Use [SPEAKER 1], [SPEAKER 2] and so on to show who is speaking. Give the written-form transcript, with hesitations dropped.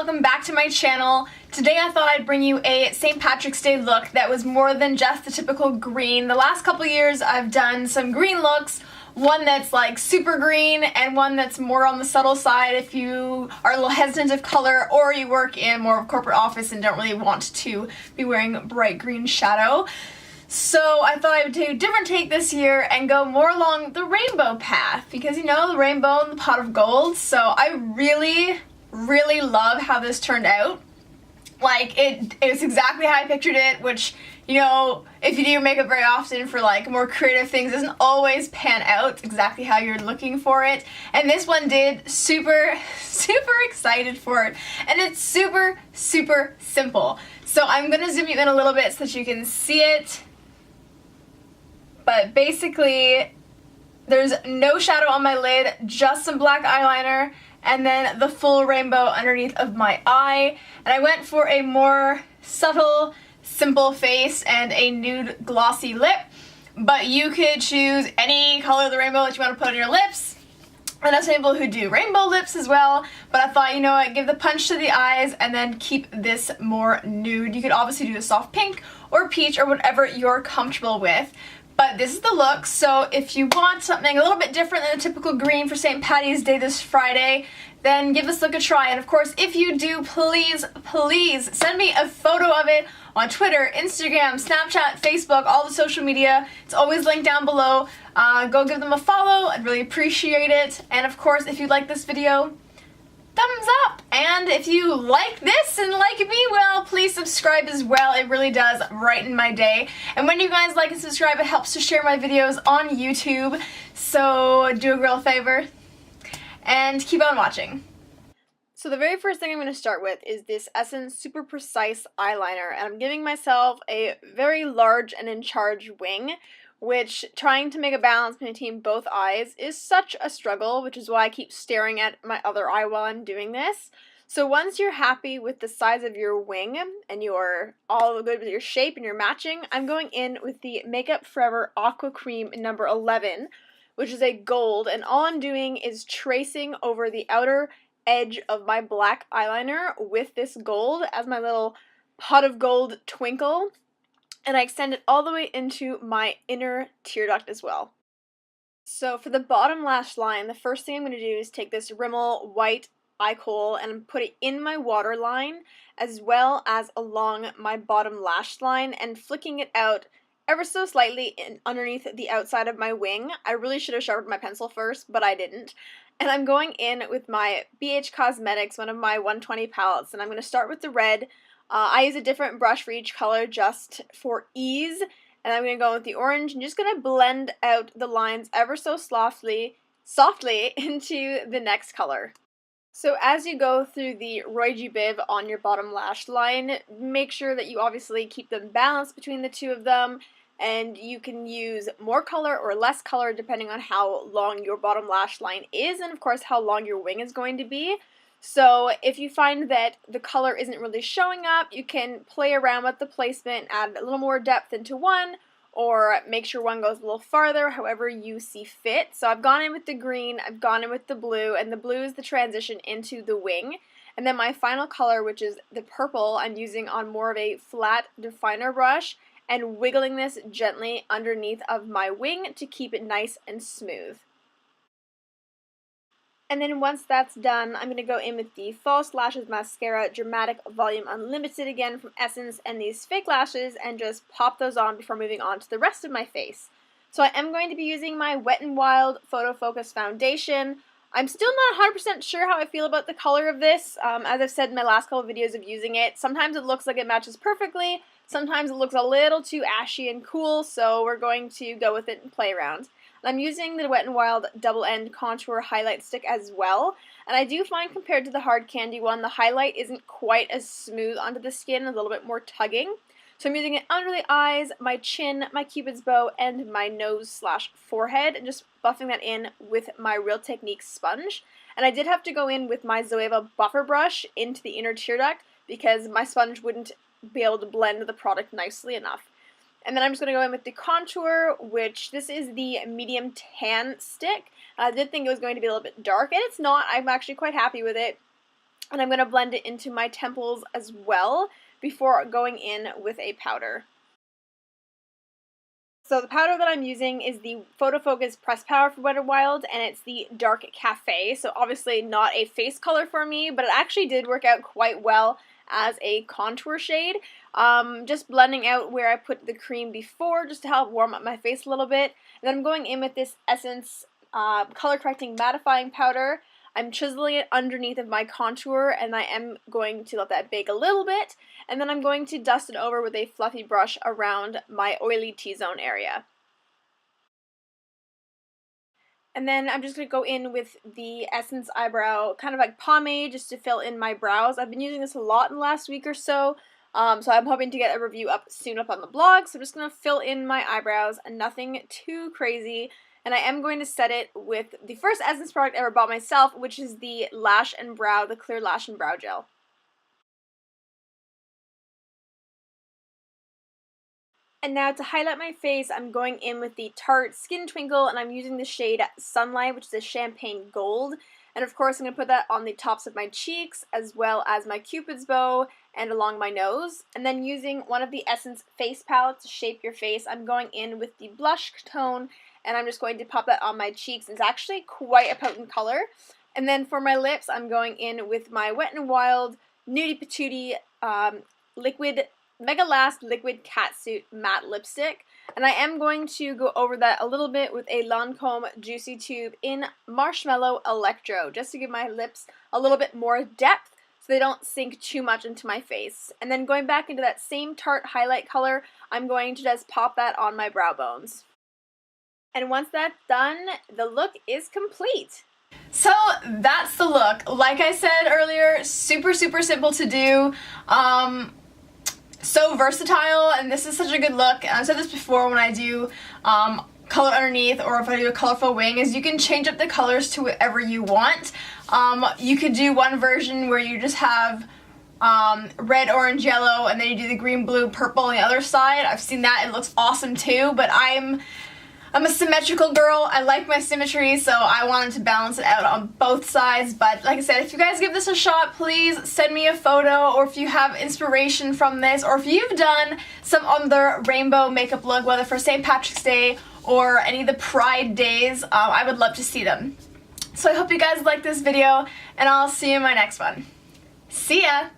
[SPEAKER 1] welcome back to my channel. Today I thought I'd bring you a St. Patrick's Day look that was more than just the typical green. The last couple years I've done some green looks, one that's like super green and one that's more on the subtle side if you are a little hesitant of color or you work in more of a corporate office and don't really want to be wearing bright green shadow. So I thought I would take a different take this year and go more along the rainbow path because, you know, the rainbow and the pot of gold. So I really love how this turned out. Like, it was exactly how I pictured it, which, you know, if you do makeup very often for like more creative things, doesn't always pan out exactly how you're looking for it. And this one did. Super excited for it. And it's super simple. So I'm gonna zoom you in a little bit so that you can see it. But basically, there's no shadow on my lid, just some black eyeliner, and then the full rainbow underneath of my eye. And I went for a more subtle, simple face and a nude glossy lip. But you could choose any color of the rainbow that you want to put on your lips. And there's people who do rainbow lips as well. But I thought, you know what, give the punch to the eyes and then keep this more nude. You could obviously do a soft pink or peach or whatever you're comfortable with. But this is the look, so if you want something a little bit different than a typical green for St. Paddy's Day this Friday, then give this look a try. And of course, if you do, please send me a photo of it on Twitter, Instagram, Snapchat, Facebook, all the social media. It's always linked down below. Go give them a follow. I'd really appreciate it. And of course, if you like this video, thumbs up. And if you like this and like me, well, please subscribe as well. It really does brighten my day. And when you guys like and subscribe, it helps to share my videos on YouTube. So do a girl a favor and keep on watching. So the very first thing I'm going to start with is this Essence Super Precise eyeliner. And I'm giving myself a very large and in charge wing, which trying to make a balance between both eyes is such a struggle, which is why I keep staring at my other eye while I'm doing this. So once you're happy with the size of your wing and you're all good with your shape and you're matching, I'm going in with the Makeup Forever Aqua Cream number 11, which is a gold, and all I'm doing is tracing over the outer edge of my black eyeliner with this gold as my little pot of gold twinkle. And I extend it all the way into my inner tear duct as well. So for the bottom lash line, the first thing I'm going to do is take this Rimmel white eye kohl and put it in my waterline as well as along my bottom lash line and flicking it out ever so slightly underneath the outside of my wing. I really should have sharpened my pencil first, but I didn't. And I'm going in with my BH Cosmetics, one of my 120 palettes, and I'm going to start with the red. I use a different brush for each color just for ease, and I'm going to go with the orange and just going to blend out the lines ever so softly into the next color. So as you go through the Roy G. Biv on your bottom lash line, make sure that you obviously keep them balanced between the two of them, and you can use more color or less color depending on how long your bottom lash line is and of course how long your wing is going to be. So if you find that the color isn't really showing up, you can play around with the placement, add a little more depth into one, or make sure one goes a little farther, however you see fit. So I've gone in with the green, I've gone in with the blue, and the blue is the transition into the wing. And then my final color, which is the purple, I'm using on more of a flat definer brush and wiggling this gently underneath of my wing to keep it nice and smooth. And then once that's done, I'm going to go in with the False Lashes Mascara Dramatic Volume Unlimited again from Essence and these fake lashes and just pop those on before moving on to the rest of my face. So I am going to be using my Wet n Wild Photo Focus Foundation. I'm still not 100% sure how I feel about the color of this. As I've said in my last couple of videos of using it, sometimes it looks like it matches perfectly, sometimes it looks a little too ashy and cool, so we're going to go with it and play around. I'm using the Wet n Wild Double End Contour Highlight Stick as well, and I do find compared to the Hard Candy one, the highlight isn't quite as smooth onto the skin, a little bit more tugging. So I'm using it under the eyes, my chin, my cupid's bow, and my nose/forehead, and just buffing that in with my Real Techniques sponge. And I did have to go in with my Zoeva buffer brush into the inner tear duct because my sponge wouldn't be able to blend the product nicely enough. And then I'm just going to go in with the contour, which this is the medium tan stick. I did think it was going to be a little bit dark, and it's not. I'm actually quite happy with it. And I'm going to blend it into my temples as well before going in with a powder. So the powder that I'm using is the Photo Focus Press Powder from Wet n Wild, and it's the Dark Cafe. So obviously not a face color for me, but it actually did work out quite well as a contour shade. Just blending out where I put the cream before, just to help warm up my face a little bit. And then I'm going in with this Essence Color Correcting Mattifying Powder. I'm chiseling it underneath of my contour, and I am going to let that bake a little bit, and then I'm going to dust it over with a fluffy brush around my oily T-zone area. And then I'm just going to go in with the Essence Eyebrow, kind of like pomade, just to fill in my brows. I've been using this a lot in the last week or so, so I'm hoping to get a review up soon up on the blog. So I'm just going to fill in my eyebrows, and nothing too crazy. And I am going to set it with the first Essence product I ever bought myself, which is the Lash and Brow, the Clear Lash and Brow Gel. And now to highlight my face, I'm going in with the Tarte Skin Twinkle, and I'm using the shade Sunlight, which is a champagne gold. And of course, I'm going to put that on the tops of my cheeks, as well as my Cupid's bow, and along my nose. And then using one of the Essence face palettes to shape your face, I'm going in with the blush tone, and I'm just going to pop that on my cheeks. It's actually quite a potent color. And then for my lips, I'm going in with my Wet n Wild Nudie Patootie liquid Mega Last Liquid Catsuit Matte Lipstick. And I am going to go over that a little bit with a Lancome Juicy Tube in Marshmallow Electro, just to give my lips a little bit more depth so they don't sink too much into my face. And then going back into that same Tarte highlight color, I'm going to just pop that on my brow bones. And once that's done, the look is complete. So that's the look. Like I said earlier, super simple to do. So versatile, and this is such a good look. And I've said this before when I do color underneath, or if I do a colorful wing, is you can change up the colors to whatever you want. You could do one version where you just have red, orange, yellow, and then you do the green, blue, purple on the other side. I've seen that. It looks awesome too, but I'm a symmetrical girl. I like my symmetry, so I wanted to balance it out on both sides. But like I said, if you guys give this a shot, please send me a photo, or if you have inspiration from this, or if you've done some other rainbow makeup look, whether for St. Patrick's Day or any of the Pride days, I would love to see them. So I hope you guys like this video, and I'll see you in my next one. See ya!